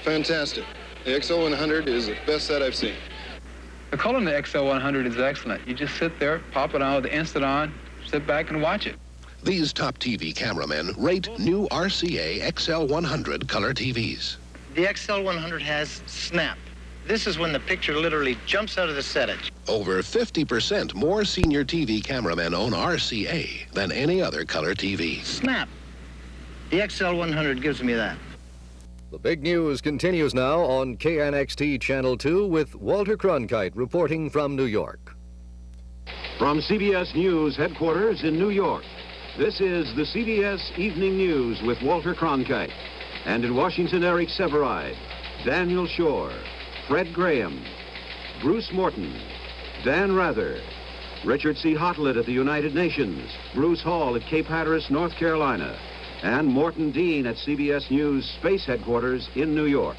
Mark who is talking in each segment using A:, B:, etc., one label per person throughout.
A: Fantastic. The XL100 is the best set I've seen.
B: The color in the XL100 is excellent. You just sit there, pop it on with the instant on, sit back and watch it.
C: These top TV cameramen rate new RCA XL100 color TVs.
D: The XL100 has snap. This is when the picture literally jumps out of the set.
C: Over 50% more senior TV cameramen own RCA than any other color TV.
D: Snap. The XL100 gives me that.
E: The big news continues now on KNXT Channel 2 with Walter Cronkite reporting from New York.
F: From CBS News headquarters in New York, this is the CBS Evening News with Walter Cronkite. And in Washington, Eric Severide, Daniel Shore, Fred Graham, Bruce Morton, Dan Rather, Richard C. Hotlet at the United Nations, Bruce Hall at Cape Hatteras, North Carolina, and Morton Dean at CBS News Space Headquarters in New York.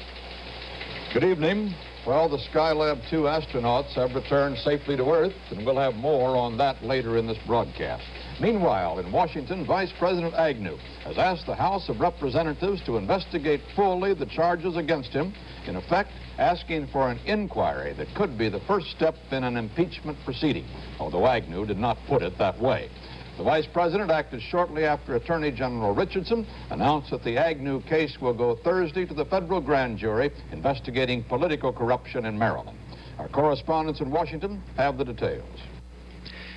G: Good evening. Well, the Skylab 2 astronauts have returned safely to Earth, and we'll have more on that later in this broadcast. Meanwhile, in Washington, Vice President Agnew has asked the House of Representatives to investigate fully the charges against him, in effect asking for an inquiry that could be the first step in an impeachment proceeding, although Agnew did not put it that way. The Vice President acted shortly after Attorney General Richardson announced that the Agnew case will go Thursday to the federal grand jury investigating political corruption in Maryland. Our correspondents in Washington have the details.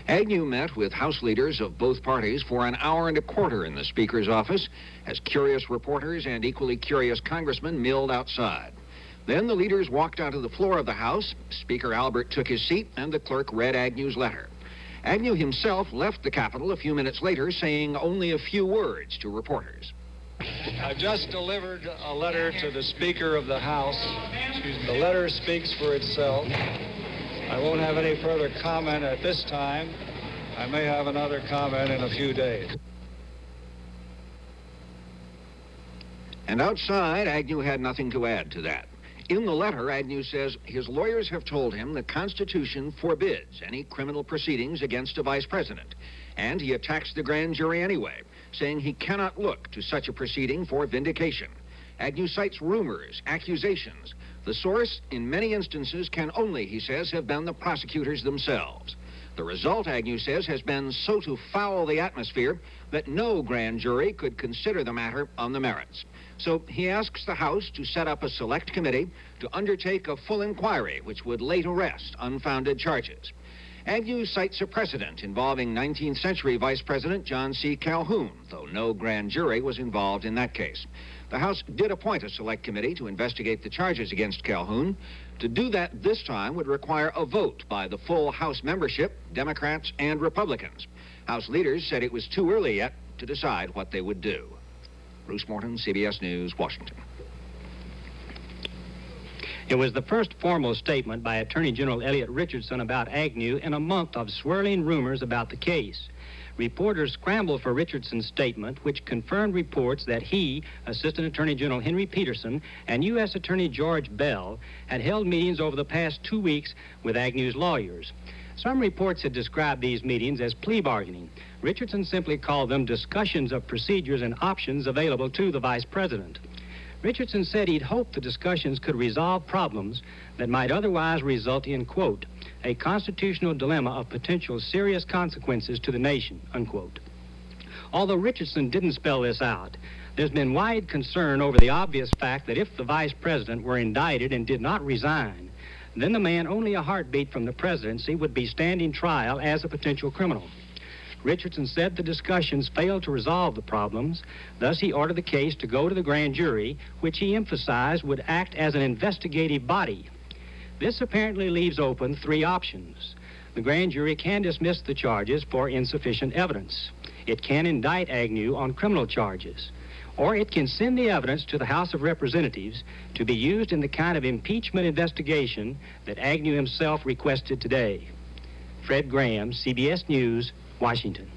H: Agnew met with House leaders of both parties for an hour and a quarter in the Speaker's office as curious reporters and equally curious congressmen milled outside. Then the leaders walked onto the floor of the House. Speaker Albert took his seat and the clerk read Agnew's letter. Agnew himself left the Capitol a few minutes later, saying only a few words to reporters.
I: I've just delivered a letter to the Speaker of the House. The letter speaks for itself. I won't have any further comment at this time. I may have another comment in a few days.
H: And outside, Agnew had nothing to add to that. In the letter, Agnew says his lawyers have told him the Constitution forbids any criminal proceedings against a vice president, and he attacks the grand jury anyway, saying he cannot look to such a proceeding for vindication. Agnew cites rumors, accusations. The source, in many instances, can only, he says, have been the prosecutors themselves. The result, Agnew says, has been so to foul the atmosphere that no grand jury could consider the matter on the merits. So he asks the House to set up a select committee to undertake a full inquiry which would lay to rest unfounded charges. Agnew cites a precedent involving 19th century Vice President John C. Calhoun, though no grand jury was involved in that case. The House did appoint a select committee to investigate the charges against Calhoun. To do that this time would require a vote by the full House membership, Democrats and Republicans. House leaders said it was too early yet to decide what they would do. Bruce Morton, CBS News, Washington.
J: It was the first formal statement by Attorney General Elliot Richardson about Agnew in a month of swirling rumors about the case. Reporters scrambled for Richardson's statement, which confirmed reports that he, Assistant Attorney General Henry Peterson, and U.S. Attorney George Bell had held meetings over the past 2 weeks with Agnew's lawyers. Some reports had described these meetings as plea bargaining. Richardson simply called them discussions of procedures and options available to the vice president. Richardson said he'd hoped the discussions could resolve problems that might otherwise result in, quote, a constitutional dilemma of potential serious consequences to the nation, unquote. Although Richardson didn't spell this out, there's been wide concern over the obvious fact that if the vice president were indicted and did not resign, then the man only a heartbeat from the presidency would be standing trial as a potential criminal. Richardson said the discussions failed to resolve the problems. Thus, he ordered the case to go to the grand jury, which he emphasized would act as an investigative body. This apparently leaves open 3 options. The grand jury can dismiss the charges for insufficient evidence. It can indict Agnew on criminal charges. Or it can send the evidence to the House of Representatives to be used in the kind of impeachment investigation that Agnew himself requested today. Fred Graham, CBS News, Washington.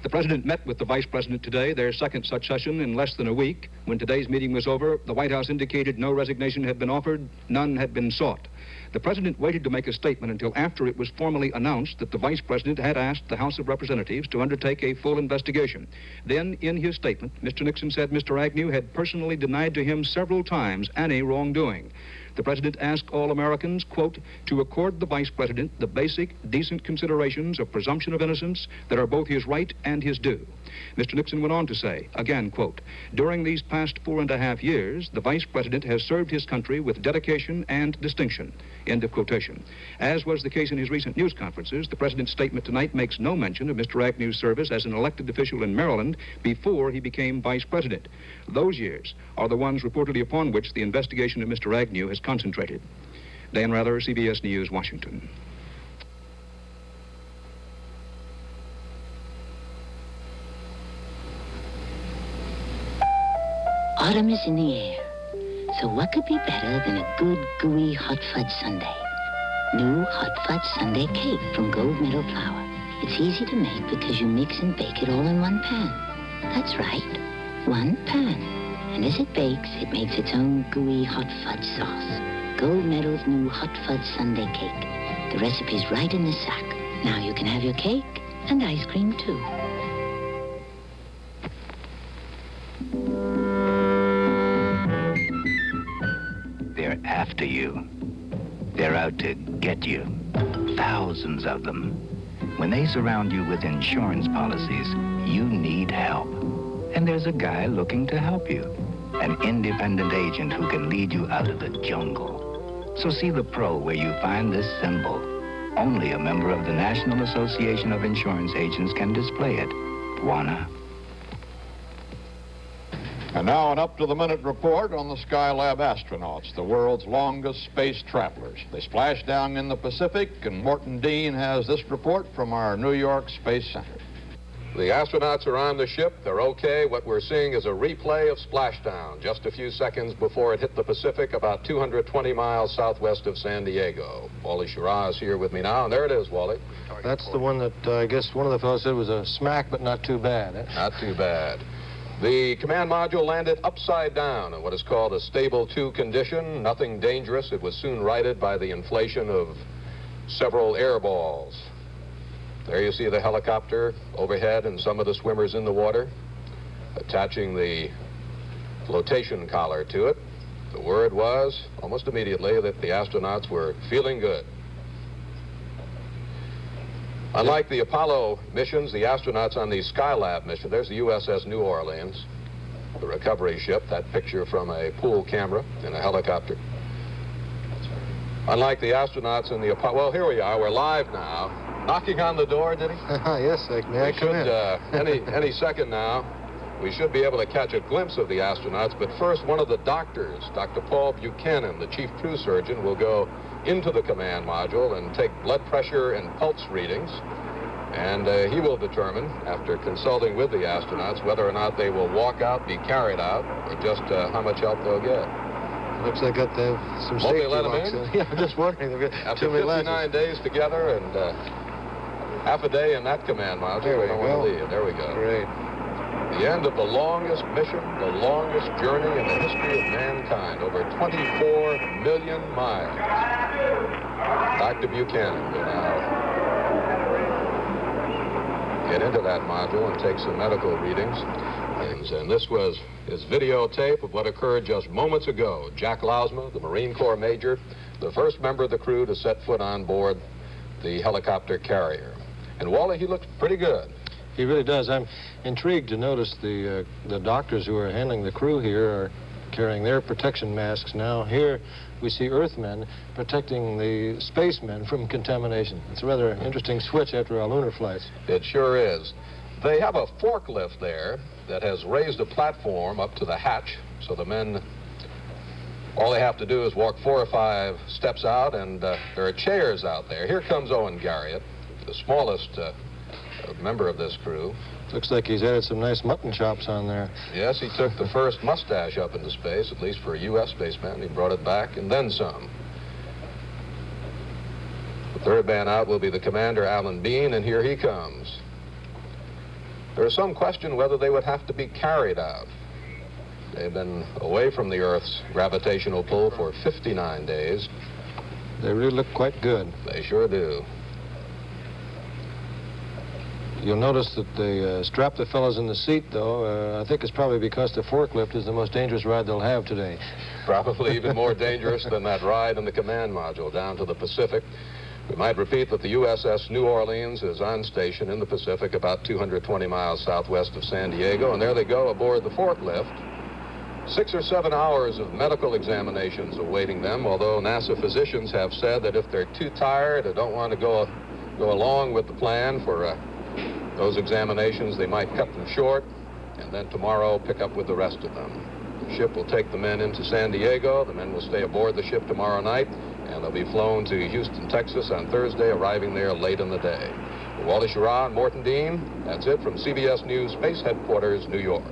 K: The President met with the Vice President today, their second such session in less than a week. When today's meeting was over, the White House indicated no resignation had been offered, none had been sought. The President waited to make a statement until after it was formally announced that the Vice President had asked the House of Representatives to undertake a full investigation. Then, in his statement, Mr. Nixon said Mr. Agnew had personally denied to him several times any wrongdoing. The President asked all Americans, quote, to accord the Vice President the basic, decent considerations of presumption of innocence that are both his right and his due. Mr. Nixon went on to say, again, quote, during these past 4.5 years, the Vice President has served his country with dedication and distinction, end of quotation. As was the case in his recent news conferences, the President's statement tonight makes no mention of Mr. Agnew's service as an elected official in Maryland before he became Vice President. Those years are the ones reportedly upon which the investigation of Mr. Agnew has concentrated. Dan Rather, CBS News, Washington.
L: Autumn is in the air, so what could be better than a good, gooey hot fudge sundae? New hot fudge sundae cake from Gold Medal flour. It's easy to make because you mix and bake it all in one pan. That's right, one pan. And as it bakes, it makes its own gooey hot fudge sauce. Gold Medal's new hot fudge sundae cake. The recipe's right in the sack. Now you can have your cake and ice cream, too.
M: They're after you. They're out to get you. Thousands of them. When they surround you with insurance policies, you need help. And there's a guy looking to help you. An independent agent who can lead you out of the jungle. So see the pro where you find this symbol. Only a member of the National Association of Insurance Agents can display it. Wanna?
G: And now an up-to-the-minute report on the Skylab astronauts, the world's longest space travelers. They splashed down in the Pacific, and Morton Dean has this report from our New York Space Center.
N: The astronauts are on the ship. They're okay. What we're seeing is a replay of splashdown just a few seconds before it hit the Pacific about 220 miles southwest of San Diego. Wally Schirra is here with me now, and there it is, Wally.
O: That's the one that I guess one of the fellows said was a smack, but not too bad. Eh?
N: Not too bad. The command module landed upside down in what is called a stable 2 condition. Nothing dangerous. It was soon righted by the inflation of several air balls. There you see the helicopter overhead and some of the swimmers in the water, attaching the flotation collar to it. The word was, almost immediately, that the astronauts were feeling good. Unlike the Apollo missions, the astronauts on the Skylab mission, there's the USS New Orleans, the recovery ship, that picture from a pool camera in a helicopter. Unlike the astronauts in the Apollo, well, here we are, we're live now. Knocking on the door, did he?
O: Yes, may I come in?
N: Any second now, we should be able to catch a glimpse of the astronauts, but first one of the doctors, Dr. Paul Buchanan, the chief crew surgeon, will go into the command module and take blood pressure and pulse readings, and he will determine, after consulting with the astronauts, whether or not they will walk out, be carried out, or just how much help they'll get.
O: Looks like they got to have some safety locks in. Yeah, I'm just wondering.
N: After 59 days together and half a day in that command module, we don't want to leave. There we go.
O: Great.
N: The end of the longest mission, the longest journey in the history of mankind, over 24 million miles. Dr. Buchanan will now get into that module and take some medical readings. And this was his videotape of what occurred just moments ago. Jack Lausma, the Marine Corps major, the first member of the crew to set foot on board the helicopter carrier. And Wally, he looked pretty good.
O: He really does. I'm intrigued to notice the doctors who are handling the crew here are carrying their protection masks now. Here we see Earthmen protecting the spacemen from contamination. It's a rather interesting switch after our lunar flights.
N: It sure is. They have a forklift there that has raised a platform up to the hatch, so the men, all they have to do is walk 4 or 5 steps out, and there are chairs out there. Here comes Owen Garriott, the smallest member of this crew.
O: Looks like he's added some nice mutton chops on there.
N: Yes, he took the first mustache up into space, at least for a U.S. spaceman. He brought it back, and then some. The third man out will be the commander, Alan Bean, and here he comes. There is some question whether they would have to be carried out. They've been away from the Earth's gravitational pull for 59 days.
O: They really look quite good.
N: They sure do.
O: You'll notice that they strap the fellows in the seat, though. I think it's probably because the forklift is the most dangerous ride they'll have today.
N: Probably even more dangerous than that ride in the command module down to the Pacific. We might repeat that the USS New Orleans is on station in the Pacific about 220 miles southwest of San Diego, and there they go aboard the forklift. 6 or 7 hours of medical examinations awaiting them, although NASA physicians have said that if they're too tired or don't want to go along with the plan for those examinations, they might cut them short, and then tomorrow pick up with the rest of them. The ship will take the men into San Diego. The men will stay aboard the ship tomorrow night, and they'll be flown to Houston, Texas on Thursday, arriving there late in the day. For Wally Schirra and Morton Dean, that's it from CBS News Space Headquarters, New York.